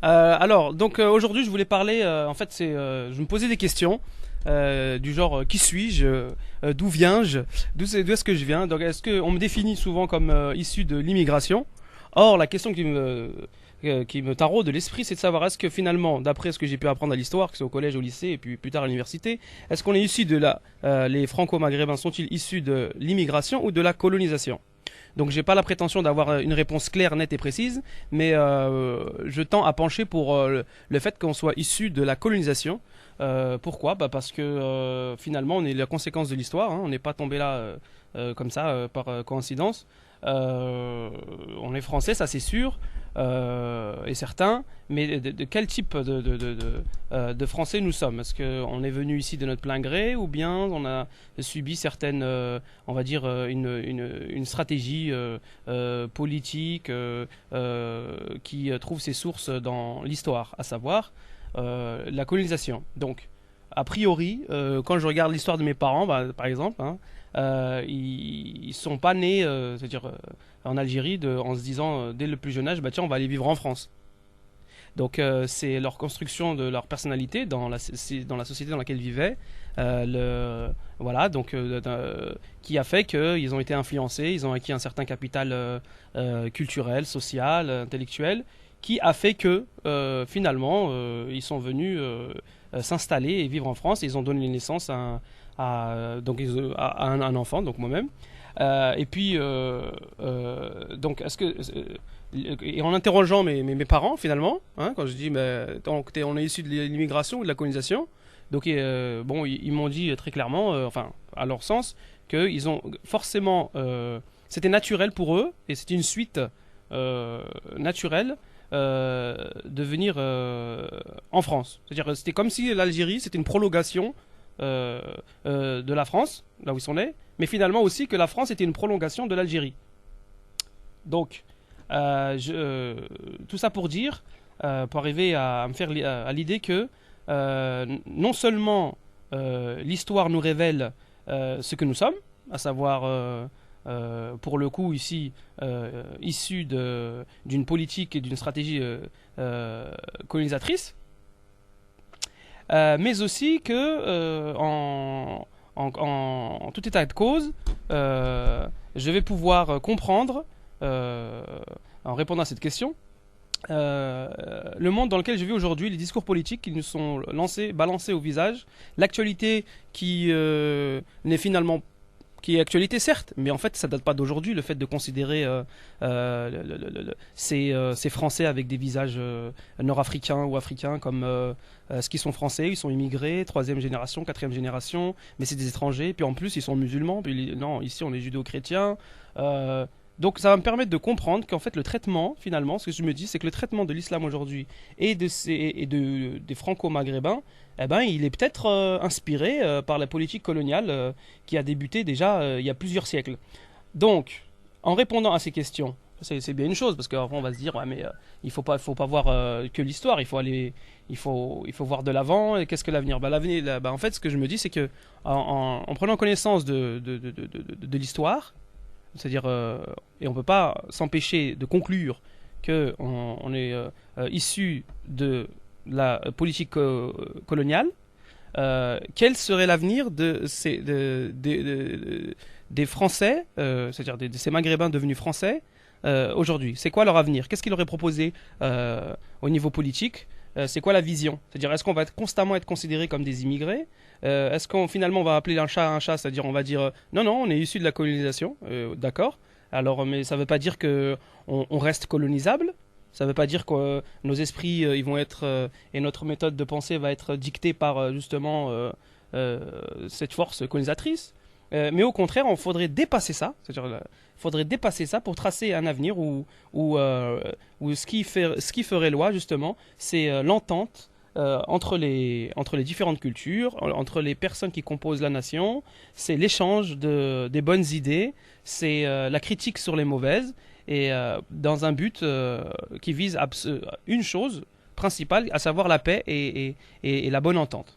Aujourd'hui, je voulais parler. Je me posais des questions du genre qui suis-je, d'où viens-je, d'où est-ce que je viens. Donc, est-ce que on me définit souvent comme issu de l'immigration? Or, la question qui me taraude de l'esprit, c'est de savoir est-ce que finalement, d'après ce que j'ai pu apprendre à l'histoire, que c'est au collège, au lycée et puis plus tard à l'université, est-ce qu'on est issu de les Franco-Maghrébins sont-ils issus de l'immigration ou de la colonisation? Donc j'ai pas la prétention d'avoir une réponse claire, nette et précise, mais je tends à pencher pour le fait qu'on soit issu de la colonisation. Pourquoi? Parce que finalement on est la conséquence de l'histoire, hein. On n'est pas tombé là comme ça par coïncidence. On est français, ça c'est sûr et certain, mais de quel type de français nous sommes? Est-ce qu'on est venu ici de notre plein gré ou bien on a subi certaines, on va dire, une stratégie politique qui trouve ses sources dans l'histoire, à savoir la colonisation. Donc, a priori, quand je regarde l'histoire de mes parents, par exemple, hein, ils sont pas nés, c'est-à-dire en Algérie, en se disant dès le plus jeune âge, bah tiens, on va aller vivre en France. Donc c'est leur construction de leur personnalité dans la société dans laquelle ils vivaient, voilà, qui a fait qu'ils ont été influencés, ils ont acquis un certain capital culturel, social, intellectuel, qui a fait que finalement ils sont venus s'installer et vivre en France. Et ils ont donné naissance à un enfant, donc moi-même. Donc, et en interrogeant mes parents, finalement, hein, quand je dis, on est issu de l'immigration ou de la colonisation, donc, ils m'ont dit très clairement, enfin, à leur sens, qu'ils ont forcément, c'était naturel pour eux, et c'était une suite naturelle de venir en France. C'est-à-dire, c'était comme si l'Algérie, c'était une prolongation de la France, là où ils sont nés, mais finalement aussi que la France était une prolongation de l'Algérie. Donc, tout ça pour dire, pour arriver à me faire à l'idée que non seulement l'histoire nous révèle ce que nous sommes, à savoir pour le coup ici issu d'une politique et d'une stratégie colonisatrice, mais aussi que en tout état de cause, je vais pouvoir comprendre, en répondant à cette question, le monde dans lequel je vis aujourd'hui, les discours politiques qui nous sont balancés au visage, l'actualité n'est finalement qui est actualité certes, mais en fait ça date pas d'aujourd'hui, le fait de considérer ces Français avec des visages nord-africains ou africains comme ce qu'ils sont français, ils sont immigrés, troisième génération, quatrième génération, mais c'est des étrangers, puis en plus ils sont musulmans, puis non, ici on est judéo-chrétien. Donc ça va me permettre de comprendre qu'en fait le traitement, finalement, ce que je me dis, c'est que le traitement de l'islam aujourd'hui et des franco-maghrébins, eh ben, il est peut-être inspiré par la politique coloniale qui a débuté déjà il y a plusieurs siècles. Donc, en répondant à ces questions, c'est bien une chose, parce qu'après on va se dire, ouais, mais il faut pas voir que l'histoire, il faut voir de l'avant, et qu'est-ce que l'avenir? L'avenir, en fait, ce que je me dis, c'est que en prenant connaissance de l'histoire, c'est-à-dire, et on ne peut pas s'empêcher de conclure qu'on est issu de la politique coloniale. Quel serait l'avenir des Français, c'est-à-dire de ces Maghrébins devenus Français aujourd'hui? C'est quoi leur avenir? Qu'est-ce qu'ils auraient proposé au niveau politique? C'est quoi la vision? C'est-à-dire, est-ce qu'on va constamment être considéré comme des immigrés? Est-ce qu'on finalement on va appeler un chat, c'est-à-dire on va dire non, non, on est issu de la colonisation, d'accord. Alors, mais ça ne veut pas dire qu'on reste colonisable. Ça ne veut pas dire que nos esprits ils vont être et notre méthode de pensée va être dictée par justement cette force colonisatrice. Mais au contraire, il faudrait dépasser ça. C'est-à-dire, il faudrait dépasser ça pour tracer un avenir où ce qui ferait loi justement, c'est l'entente entre les différentes cultures, entre les personnes qui composent la nation, c'est l'échange des bonnes idées, c'est la critique sur les mauvaises, et dans un but qui vise une chose principale, à savoir la paix et la bonne entente.